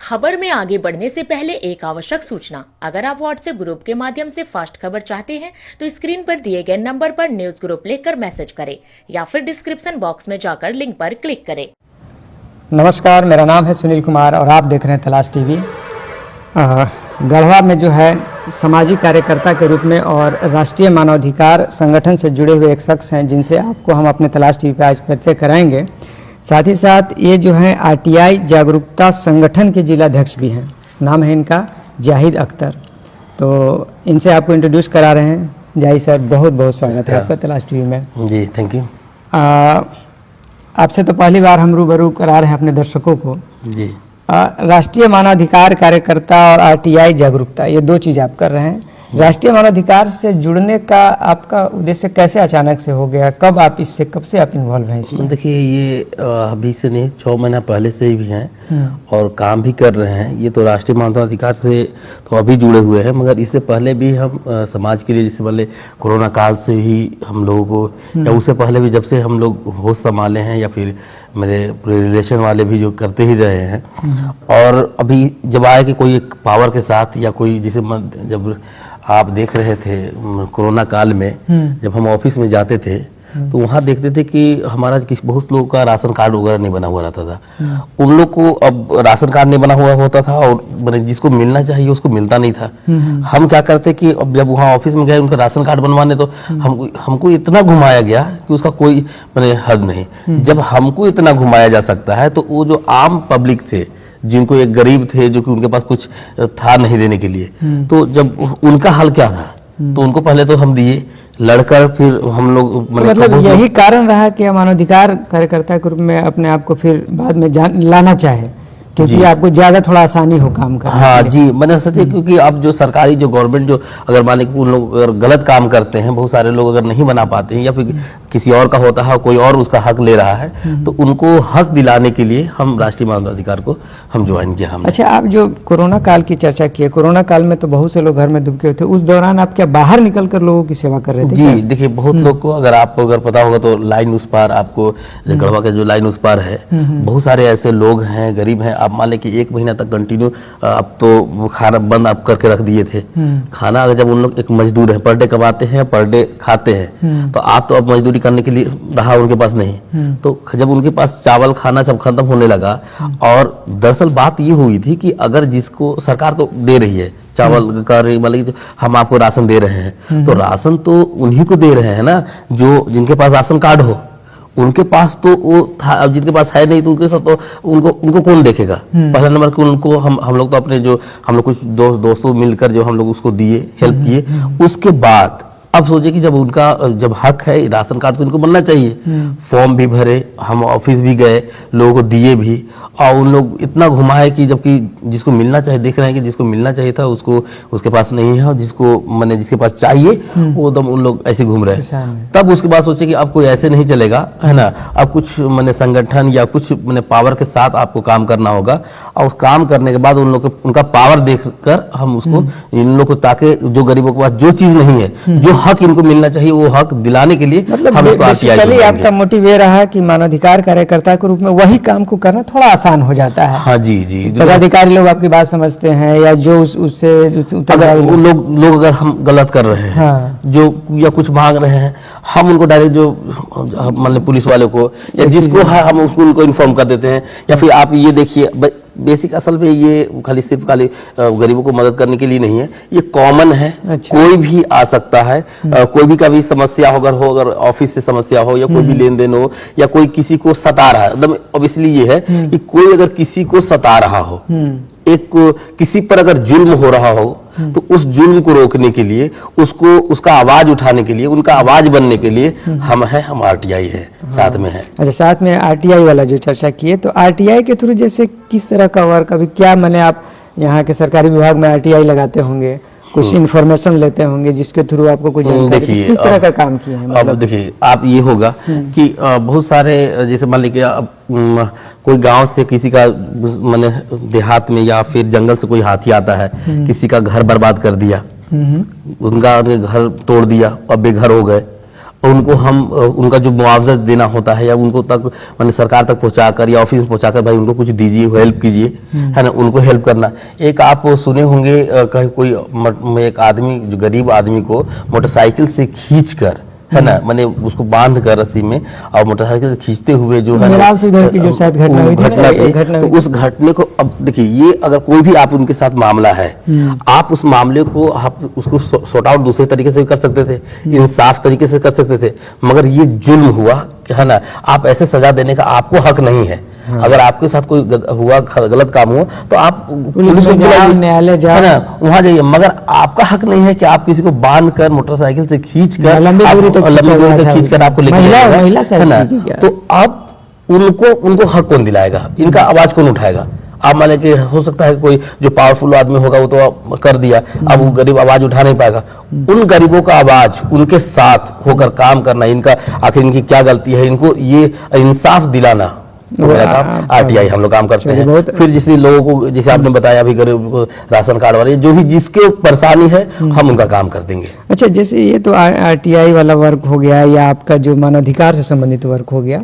खबर में आगे बढ़ने से पहले एक आवश्यक सूचना। अगर आप व्हाट्सएप ग्रुप के माध्यम से फास्ट खबर चाहते हैं तो स्क्रीन पर दिए गए नंबर पर न्यूज ग्रुप लिखकर मैसेज करें या फिर डिस्क्रिप्शन बॉक्स में जाकर लिंक पर क्लिक करें। नमस्कार, मेरा नाम है सुनील कुमार और आप देख रहे हैं तलाश टीवी। गढ़वा में जो है सामाजिक कार्यकर्ता के रूप में और राष्ट्रीय मानवाधिकार संगठन से जुड़े हुए एक शख्स हैं जिनसे आपको हम अपने तलाश टीवी पर आज परिचय कराएंगे। साथ ही साथ ये जो है आरटीआई जागरूकता संगठन के जिलाध्यक्ष भी हैं। नाम है इनका जाहिद अख्तर। तो इनसे आपको इंट्रोड्यूस करा रहे हैं। जाहिद सर, बहुत बहुत स्वागत है आपका तलाश टीवी में। जी, थैंक यू। आपसे तो पहली बार हम रूबरू करा रहे हैं अपने दर्शकों को। जी, राष्ट्रीय मानवाधिकार कार्यकर्ता और आरटीआई जागरूकता, ये दो चीज़ आप कर रहे हैं। राष्ट्रीय मानवाधिकार से जुड़ने का आपका उद्देश्य कैसे अचानक से हो गया? कब से आप इन्वॉल्व हैं इसमें? देखिए, ये अभी से नहीं, 6 महीना पहले से ही भी हैं और काम भी कर रहे हैं। ये तो राष्ट्रीय मानवाधिकार से तो अभी जुड़े हुए हैं, मगर इससे पहले भी हम समाज के लिए, जैसे पहले कोरोना काल से ही हम लोगों को, या उससे पहले भी जब से हम लोग होश संभाले हैं, या फिर मेरे पूरे रिलेशन वाले भी जो करते ही रहे हैं। और अभी जब आए कि कोई एक पावर के साथ, या कोई जैसे जब आप देख रहे थे कोरोना काल में जब हम ऑफिस में जाते थे तो वहाँ देखते थे कि हमारा बहुत लोगों का राशन कार्ड वगैरह नहीं बना हुआ रहता था। उन लोग को अब राशन कार्ड नहीं बना हुआ होता था और जिसको मिलना चाहिए उसको मिलता नहीं था। हम क्या करते कि अब जब वहाँ ऑफिस में गए उनका राशन कार्ड बनवाने, तो हमको इतना घुमाया गया कि उसका कोई हद नहीं। जब हमको इतना घुमाया जा सकता है तो वो जो आम पब्लिक थे, जिनको एक गरीब थे, जो कि उनके पास कुछ था नहीं देने के लिए, तो जब उनका हाल क्या था, तो उनको पहले तो हम दिए, लड़कर फिर हम लोग मतलब यही कारण रहा कि मानवाधिकार कार्यकर्ता के रूप में अपने आप को फिर बाद में लाना चाहे, क्योंकि आपको ज्यादा थोड़ा आसानी हो काम करना। हाँ जी, मैंने सोचा क्योंकि अब जो सरकारी जो गवर्नमेंट जो अगर मान लें उन लोग अगर गलत काम करते हैं, बहुत सारे लोग अगर नहीं बना पाते हैं, या फिर किसी और का होता है, कोई और उसका हक ले रहा है, तो उनको हक दिलाने के लिए हम राष्ट्रीय मानवाधिकार को हम ज्वाइन किया। हमने। अच्छा, आप जो कोरोना काल की चर्चा की है, कोरोना काल में तो बहुत से लोग घर में दुबके हुए थे, उस दौरान आप क्या बाहर निकल कर लोगों की सेवा कर रहे थे? जी, देखिए, बहुत लोग को अगर आपको अगर पता होगा तो लाइन उस पार, आपको गढ़वा का जो लाइन उस पार है, बहुत सारे ऐसे लोग हैं, गरीब हैं। आप मान लें कि 1 महीना तक कंटिन्यू अब तो खाना बंद आप करके रख दिए थे। खाना अगर जब उन लोग एक मजदूर है, पर डे कमाते हैं, पर डे खाते हैं, तो आप तो अब मजदूरी करने के लिए रहा उनके पास नहीं। तो जब उनके पास चावल खाना सब खत्म होने लगा, और दरअसल बात ये हुई थी कि अगर जिसको सरकार तो दे रही है चावल का, मतलब हम आपको राशन दे रहे हैं, तो राशन तो उन्हीं को दे रहे हैं ना जो जिनके पास राशन कार्ड हो। उनके पास तो वो था, अब जिनके पास है नहीं तो उनके साथ तो उनको कौन देखेगा? पहला नंबर कि उनको हम लोग तो अपने जो हम लोग कुछ दोस्तों मिलकर जो हम लोग उसको दिए, हेल्प किए। उसके बाद अब सोचे कि जब हक है राशन कार्ड तो इनको बनना चाहिए। फॉर्म भी भरे, हम ऑफिस भी गए, लोगों को दिए भी, और उन लोग इतना घुमाए कि जबकि जिसको मिलना चाहिए, देख रहे हैं कि जिसको मिलना चाहिए था उसको उसके पास नहीं है, और जिसके पास चाहिए वो एकदम उन लोग ऐसे घूम रहे हैं। तब उसके बाद सोचे कि अब कोई ऐसे नहीं चलेगा, है ना, अब कुछ संगठन या कुछ पावर के साथ आपको काम करना होगा। और काम करने के बाद उनका पावर देखकर हम उसको इन लोग को, ताकि जो गरीबों के पास जो चीज नहीं है, जो हक इनको मिलना चाहिए, वो हक दिलाने के लिए मतलब हम बेसिकली आपका मोटिव ये रहा कि मानवाधिकार कार्यकर्ता के रूप में वही काम को करना थोड़ा आसान हो जाता है। हाँ जी जी, पदाधिकारी लोग आपकी बात समझते हैं, या जो उससे अगर लोग अगर हम गलत कर रहे हैं, हाँ, जो या कुछ मांग रहे हैं, हम उनको डायरेक्ट जो मतलब पुलिस वाले को या जिसको है हम उसको उनको इन्फॉर्म कर देते हैं। या फिर आप ये देखिए, बेसिक असल में ये सिर्फ गरीबों को मदद करने के लिए नहीं है, ये कॉमन है। अच्छा। कोई भी आ सकता है, कोई भी कभी समस्या अगर ऑफिस से समस्या हो, या कोई भी लेन देन हो, या कोई किसी को सता रहा है, एकदम ऑब्वियसली ये है कि कोई अगर किसी को सता रहा हो, किसी पर अगर जुल्म हो रहा हो, तो उस जुल्म को रोकने के लिए, उसका आवाज उठाने के लिए, उनका आवाज बनने के लिए हम आरटीआई है, साथ में है। अच्छा, साथ में आरटीआई वाला जो चर्चा की है, तो आरटीआई के थ्रू जैसे किस तरह का वर्क, अभी क्या मैंने आप यहाँ के सरकारी विभाग में आरटीआई लगाते होंगे, कुछ इन्फॉर्मेशन लेते होंगे जिसके थ्रू आपको कुछ जानकारी, किस तरह का काम किया है? अब देखिए, आप ये होगा कि बहुत सारे, जैसे मान लीजिए अब कोई गांव से किसी का माने देहात में या फिर जंगल से कोई हाथी आता है, किसी का घर बर्बाद कर दिया, उनका घर तोड़ दिया और बेघर हो गए, उनको हम उनका जो मुआवजा देना होता है या उनको तक मैंने सरकार तक पहुंचाकर या ऑफिस में पहुंचाकर भाई उनको कुछ दीजिए, हेल्प कीजिए, है ना, उनको हेल्प करना। एक आप सुने होंगे कहीं कोई एक आदमी जो गरीब आदमी को मोटरसाइकिल से खींचकर, है ना, मैंने उसको बांध कर रस्सी में और मोटरसाइकिल से खींचते हुए जो है की जो शायद घटना हुई थी, तो उस घटने को अब देखिए, ये अगर कोई भी आप उनके साथ मामला है, आप उस मामले को आप उसको सॉर्ट आउट दूसरे तरीके से भी कर सकते थे, इंसाफ तरीके से कर सकते थे, मगर ये जुल्म हुआ, है ना। आप ऐसे सजा देने का आपको हक नहीं है। अगर आपके साथ कोई हुआ गलत काम हुआ तो आप पुलिस में जाओ, न्यायालय जाओ, है ना, वहां जाइए, मगर आपका हक नहीं है कि आप किसी को बांध कर मोटरसाइकिल से खींचकर लंबी दूरी तक खींचकर आपको लेके जाएगा, है ना। तो अब उनको हक कौन दिलाएगा, इनका आवाज कौन उठाएगा? आप मान लें हो सकता है कोई जो पावरफुल आदमी होगा वो तो कर दिया, अब वो गरीब आवाज उठा नहीं पाएगा। उन गरीबों का आवाज उनके साथ होकर काम करना, इनका आखिर इनकी क्या गलती है, इनको ये इंसाफ दिलाना, आरटीआई हम लोग काम करते हैं। फिर जिस लोगों को, जैसे आपने बताया अभी गरीब को राशन कार्ड वाले, जो भी जिसके परेशानी है हम उनका काम कर देंगे। अच्छा, जैसे ये तो आरटीआई वाला वर्क हो गया या आपका जो मानवाधिकार से संबंधित वर्क हो गया,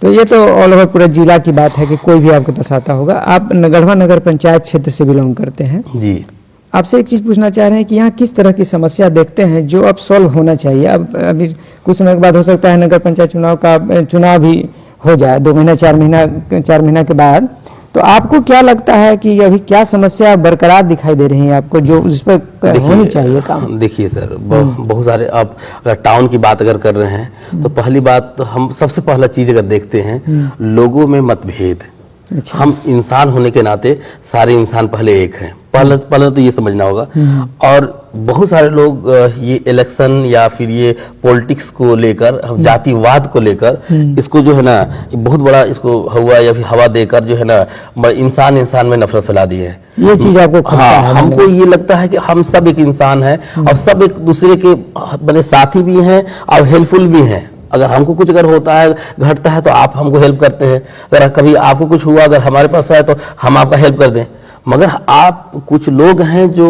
तो ये तो ऑल ओवर पूरे जिला की बात है कि कोई भी आपके पास आता होगा। आप गढ़वा नगर पंचायत क्षेत्र से बिलोंग करते हैं जी। आपसे एक चीज पूछना चाह रहे हैं कि यहाँ किस तरह की समस्या देखते हैं जो अब सॉल्व होना चाहिए? अब अभी कुछ समय के बाद हो सकता है नगर पंचायत चुनाव भी हो जाए, 2 महीना 4 महीना के बाद, तो आपको क्या लगता है कि अभी क्या समस्या बरकरार दिखाई दे रही है आपको जो उस पर होनी चाहिए काम? देखिए सर, बहुत सारे, आप अगर टाउन की बात अगर कर रहे हैं तो पहली बात तो हम सबसे पहला चीज अगर देखते हैं, लोगों में मतभेद। अच्छा। हम इंसान होने के नाते सारे इंसान पहले एक हैं, पहले तो ये समझना होगा। और बहुत सारे लोग ये इलेक्शन या फिर ये पॉलिटिक्स को लेकर, जातिवाद को लेकर, इसको जो है ना बहुत बड़ा इसको हुआ या फिर हवा देकर जो है ना इंसान में नफरत फैला दी है। ये चीज आपको हाँ, हमको ये लगता है कि हम सब एक इंसान हैं और सब एक दूसरे के बने साथी भी हैं और हेल्पफुल भी हैं। अगर हमको कुछ अगर होता है, घटता है, तो आप हमको हेल्प करते हैं। अगर कभी आपको कुछ हुआ, अगर हमारे पास है तो हम आपका हेल्प कर दें। मगर आप कुछ लोग हैं जो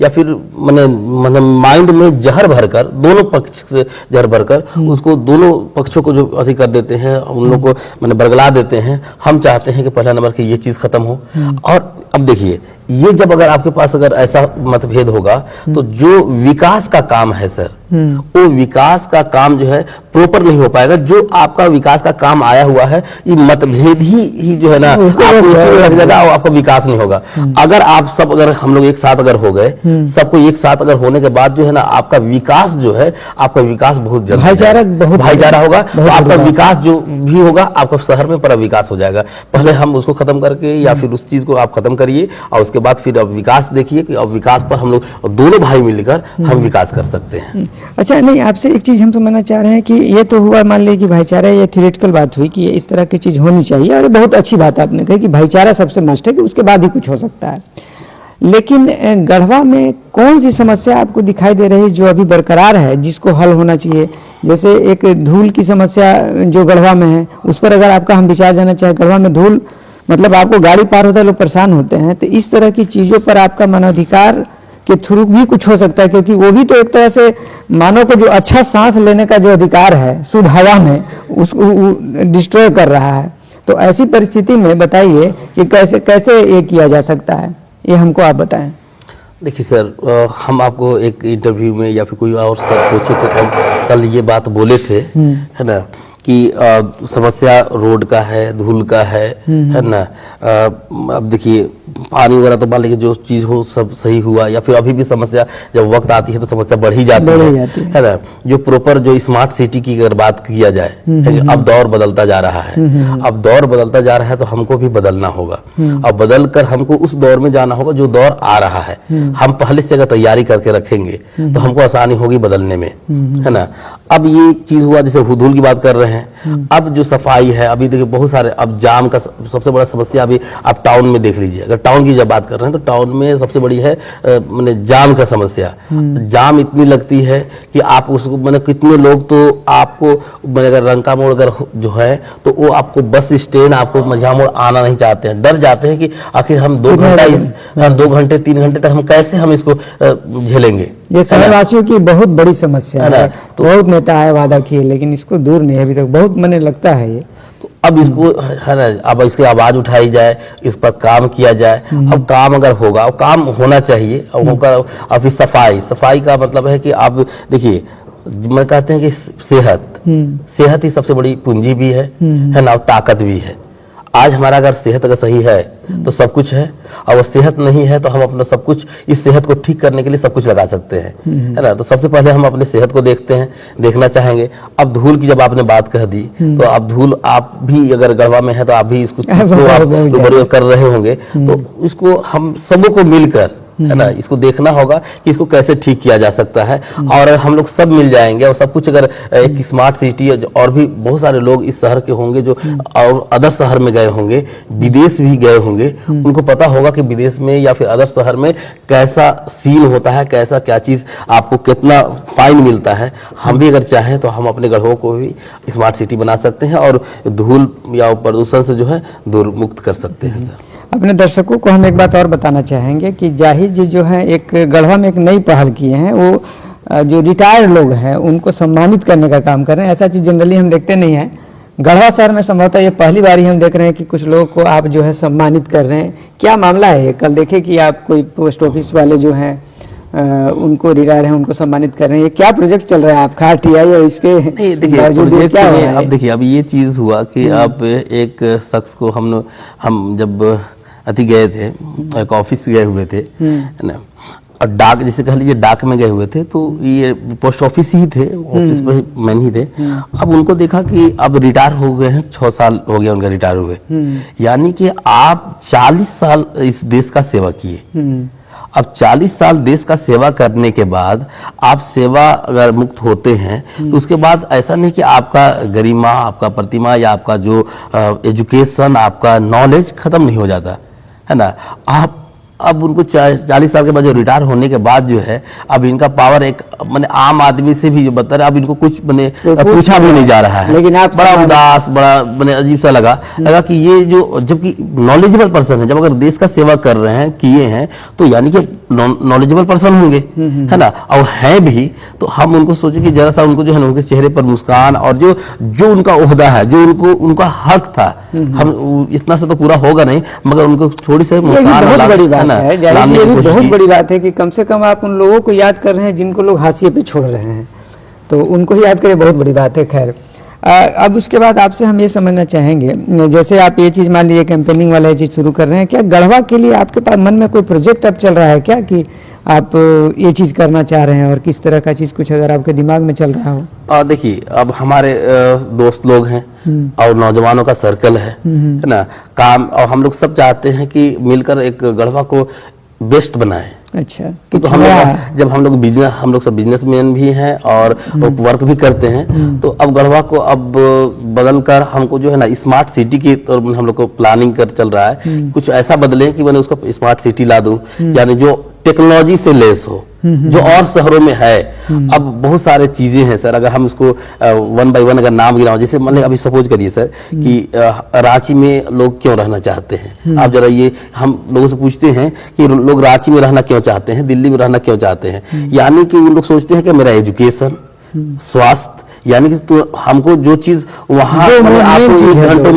या फिर मैंने माइंड में जहर भरकर, दोनों पक्ष से जहर भरकर उसको दोनों पक्षों को जो अति कर देते हैं, उन लोगों को बरगला देते हैं। हम चाहते हैं कि पहला नंबर की ये चीज खत्म हो। और अब देखिए, ये जब अगर आपके पास अगर ऐसा मतभेद होगा तो जो विकास का काम है सर, वो विकास का काम जो है प्रॉपर नहीं हो पाएगा। जो आपका विकास का काम आया हुआ है, ये मतभेद ही जो है ना आपको लग जाएगा और आपका विकास नहीं होगा। अगर आप सब अगर हम लोग एक साथ अगर हो गए, सबको एक साथ अगर होने के बाद जो है ना आपका विकास जो है, आपका विकास बहुत जल्द भाईचारा होगा, तो आपका विकास जो भी होगा आपका शहर में पूरा विकास हो जाएगा। पहले हम उसको खत्म करके या फिर उस चीज को आप खत्म करिए और उसके बाद फिर अब विकास देखिए कि अब विकास पर हम लोग दोनों भाई मिलकर हम विकास कर सकते हैं। अच्छा, नहीं, आपसे एक चीज हम समझना चाह रहे हैं कि ये तो हुआ, मान लीजिए कि भाईचारा, ये थ्योरेटिकल बात हुई कि इस तरह की चीज होनी चाहिए और बहुत अच्छी बात आपने कही कि भाईचारा सबसे मस्ट है, कि उसके बाद ही कुछ हो सकता है। लेकिन गढ़वा में कौन सी समस्या आपको दिखाई दे रही जो अभी बरकरार है, जिसको हल होना चाहिए? जैसे एक धूल की समस्या जो गढ़वा में है, उस पर अगर आपका हम विचार जाना चाहे, गढ़वा में धूल मतलब आपको गाड़ी पार होता है, लोग परेशान होते हैं, तो इस तरह की चीजों पर आपका मानवाधिकार के थ्रू भी कुछ हो सकता है, क्योंकि वो भी तो एक तरह से मानव को जो अच्छा सांस लेने का जो अधिकार है शुद्ध हवा में, उसको डिस्ट्रॉय कर रहा है। तो ऐसी परिस्थिति में बताइए कि कैसे ये किया जा सकता है, ये हमको आप बताएं। देखिए सर, हम आपको एक इंटरव्यू में या फिर कोई और सर पूछे थे, हम कल ये बात बोले थे, है ना, कि समस्या रोड का है, धूल का है ना। अब देखिए, पानी वगैरह तो मान लीजिए जो चीज हो सब सही हुआ, या फिर अभी भी समस्या जब वक्त आती है तो समस्या बढ़ ही जाती है ना। जो प्रॉपर जो स्मार्ट सिटी की अगर बात किया जाए, अब दौर बदलता जा रहा है, अब दौर बदलता जा रहा है तो हमको भी बदलना होगा। अब बदल कर हमको उस दौर में जाना होगा जो दौर आ रहा है। हम पहले से अगर तैयारी करके रखेंगे तो हमको आसानी होगी बदलने में, है ना। अब ये चीज हुआ, जैसे धूल की बात कर रहे हैं, अब जो सफाई है, अभी देखिए बहुत सारे, अब जाम का सबसे बड़ा समस्या अभी आप टाउन में देख लीजिए। अगर टाउन की जब बात कर रहे हैं तो टाउन में सबसे बड़ी है मैंने जाम का समस्या। जाम इतनी लगती है कि आप उसको मैंने कितने लोग तो आपको अगर रंका मोड़ अगर जो है तो वो आपको बस स्टैंड आपको मझा मोड़ आना नहीं चाहते हैं, डर जाते हैं कि आखिर हम 2 घंटे 3 घंटे तक हम कैसे हम इसको झेलेंगे। ये शहरवासियों की बहुत बड़ी समस्या है। तो बहुत नेता है वादा किए, लेकिन इसको दूर नहीं अभी तक, बहुत मन लगता है ये। तो अब इसको है ना, अब इसकी आवाज उठाई जाए, इस पर काम किया जाए। अब काम अगर होगा, अब काम होना चाहिए। अब सफाई का मतलब है कि आप देखिए, मैं कहते हैं कि सेहत ही सबसे बड़ी पूंजी भी है ना, और ताकत भी है। आज हमारा अगर सेहत अगर सही है तो सब कुछ है, और वो सेहत नहीं है तो हम अपना सब कुछ, इस सेहत को ठीक करने के लिए सब कुछ लगा सकते हैं, है ना। तो सबसे पहले हम अपने सेहत को देखना चाहेंगे। अब धूल की जब आपने बात कह दी, तो अब धूल आप भी अगर गढ़वा में है तो आप भी इसको आप कर रहे होंगे, तो इसको हम सबों को मिलकर, है ना, इसको देखना होगा कि इसको कैसे ठीक किया जा सकता है। और हम लोग सब मिल जाएंगे और सब कुछ, अगर एक स्मार्ट सिटी और भी बहुत सारे लोग इस शहर के होंगे जो और अदर शहर में गए होंगे, विदेश भी गए होंगे, उनको पता होगा कि विदेश में या फिर अदर शहर में कैसा सीन होता है, कैसा क्या चीज आपको कितना फाइन मिलता है। हम भी अगर चाहें तो हम अपने गढ़वों को भी स्मार्ट सिटी बना सकते हैं और धूल या प्रदूषण से जो है दूर मुक्त कर सकते हैं। सर, अपने दर्शकों को हम एक बात और बताना चाहेंगे कि जाहिर जी जो है एक गढ़वा में एक नई पहल किए हैं, वो जो रिटायर्ड लोग हैं उनको सम्मानित करने का काम कर रहे हैं। ऐसा चीज़ जनरली हम देखते नहीं है। गढ़वा शहर में संभवतः ये पहली बार ही हम देख रहे हैं कि कुछ लोगों को आप जो है सम्मानित कर रहे हैं। क्या मामला है? कल देखे कि आप कोई पोस्ट ऑफिस वाले जो हैं उनको रिटायर्ड हैं उनको सम्मानित कर रहे हैं। ये क्या प्रोजेक्ट चल रहा है आपका टीआई या इसके? देखिए, अब देखिए, अब ये चीज हुआ कि अब एक शख्स को हम जब अति गए थे, एक ऑफिस गए हुए थे, है ना, और डाक, जैसे कह लीजिए डाक में गए हुए थे, तो ये पोस्ट ऑफिस ही थे, ऑफिस में मैन ही थे। अब उनको देखा कि अब रिटायर हो गए हैं, 6 साल हो गया उनका रिटायर हुए, यानी कि आप 40 साल इस देश का सेवा किए। अब 40 साल देश का सेवा करने के बाद आप सेवा अगर मुक्त होते हैं, तो उसके बाद ऐसा नहीं कि आपका गरिमा, आपका प्रतिमा या आपका जो एजुकेशन, आपका नॉलेज खत्म नहीं हो जाता, है ना। आप अब उनको 40 साल के बाद जो रिटायर होने के बाद जो है, अब इनका पावर एक मैंने आम आदमी से भी जो बता रहे, अब इनको कुछ मैंने पूछा भी नहीं जा रहा है। लेकिन आप बड़ा उदास, बड़ा मैंने अजीब सा लगा कि ये जो, जबकि नॉलेजेबल पर्सन है, जब अगर देश का सेवा कर रहे हैं, किए हैं, तो यानी कि नॉलेजेबल पर्सन होंगे, है ना, और हैं भी। तो हम उनको सोचे कि जरा सा उनको जो है ना, उनके चेहरे पर मुस्कान और जो उनका ओहदा है, जो उनका हक था, हम इतना से तो पूरा होगा नहीं, मगर उनको थोड़ी सी मुस्कान, बहुत बड़ी बात है। ये भी बहुत बड़ी बात है कि कम से कम आप उन लोगों को याद कर रहे हैं जिनको लोग हाशिए पे छोड़ रहे हैं, तो उनको याद करें, बहुत बड़ी बात है। खैर, अब उसके बाद आपसे हम ये समझना चाहेंगे, जैसे आप ये चीज़ मान लीजिए कैंपेनिंग वाला ये चीज़ शुरू कर रहे हैं, क्या गढ़वा के लिए आपके पास मन में कोई प्रोजेक्ट अब चल रहा है क्या कि आप ये चीज़ करना चाह रहे हैं, और किस तरह का चीज़ कुछ अगर आपके दिमाग में चल रहा हो? देखिए, अब हमारे दोस्त लोग हैं और नौजवानों का सर्कल है ना, काम, और हम लोग सब चाहते हैं कि मिलकर एक गढ़वा को बेस्ट बनाएं। अच्छा, तो हम लोग, जब हम लोग सब बिजनेसमैन भी हैं और वर्क भी करते हैं, तो अब गढ़वा को अब बदल कर हमको जो है ना स्मार्ट सिटी की तौर पर हम लोग को प्लानिंग कर चल रहा है। कुछ ऐसा बदले कि मैंने उसको स्मार्ट सिटी ला दूं, यानी जो टेक्नोलॉजी से लेस हो, जो और शहरों में है। अब बहुत सारे चीजें हैं सर, अगर हम इसको 1 बाय 1 अगर नाम गिनाओ, जैसे मान अभी सपोज करिए सर कि रांची में लोग क्यों रहना चाहते हैं। आप जरा ये हम लोगों से पूछते हैं कि लोग रांची में रहना क्यों चाहते हैं, दिल्ली में रहना क्यों चाहते हैं, यानी कि उन लोग सोचते हैं कि मेरा एजुकेशन, स्वास्थ्य, यानी कि तो हमको जो चीज वहाँ आपको में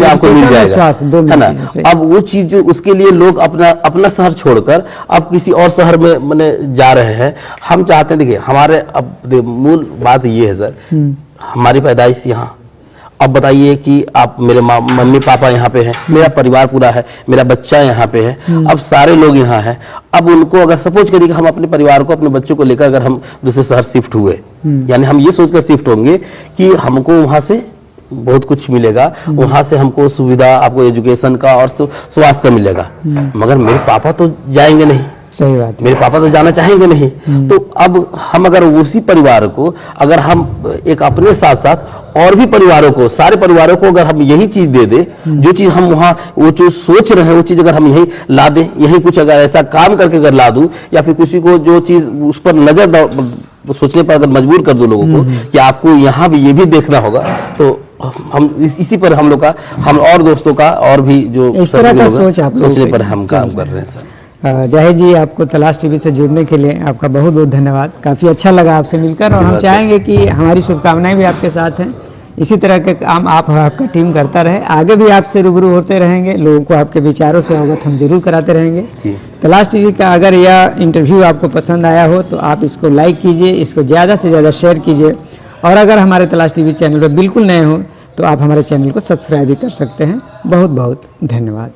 आपको मिल जाएगा, है ना। अब वो चीज जो उसके लिए लोग अपना शहर छोड़कर अब किसी और शहर में मैंने जा रहे हैं। हम चाहते हैं, देखिए हमारे अब मूल बात ये है सर, हमारी पैदाइश यहाँ। अब बताइए कि आप मेरे मम्मी पापा यहाँ पे हैं, मेरा परिवार पूरा है, मेरा बच्चा यहाँ पे है, अब सारे लोग यहाँ हैं। अब उनको अगर सपोज करिए कि हम अपने परिवार को, अपने बच्चों को लेकर अगर हम दूसरे शहर शिफ्ट हुए, यानी हम ये सोचकर शिफ्ट होंगे कि हमको वहां से बहुत कुछ मिलेगा, वहां से हमको सुविधा, आपको एजुकेशन का और स्वास्थ्य का मिलेगा, मगर मेरे पापा तो जाएंगे नहीं। सही बात, मेरे पापा तो जाना चाहेंगे नहीं। तो अब हम अगर उसी परिवार को, अगर हम एक अपने साथ साथ और भी परिवारों को, सारे परिवारों को अगर हम यही चीज दे दे, जो चीज हम वहाँ वो जो सोच रहे हैं वो चीज अगर हम यही ला दें, यही कुछ अगर ऐसा काम करके अगर ला दूं, या फिर किसी को जो चीज उस पर नजर सोचने पर अगर मजबूर कर दो लोगों को कि आपको यहाँ भी ये भी देखना होगा, तो हम इसी पर हम लोग का, हम और दोस्तों का और भी जो इस तरह का सोच आप सोचने पर हम काम कर रहे हैं सर। जाहिद जी, आपको तलाश टीवी से जुड़ने के लिए आपका बहुत बहुत धन्यवाद। काफ़ी अच्छा लगा आपसे मिलकर, और हम चाहेंगे कि हमारी शुभकामनाएं भी आपके साथ हैं। इसी तरह के काम आप और आपका टीम करता रहे, आगे भी आपसे रूबरू होते रहेंगे, लोगों को आपके विचारों से अवगत हम जरूर कराते रहेंगे। तलाश टीवी का अगर यह इंटरव्यू आपको पसंद आया हो तो आप इसको लाइक कीजिए, इसको ज़्यादा से ज़्यादा शेयर कीजिए, और अगर हमारे तलाश टीवी चैनल पर बिल्कुल नए हो तो आप हमारे चैनल को सब्सक्राइब भी कर सकते हैं। बहुत बहुत धन्यवाद।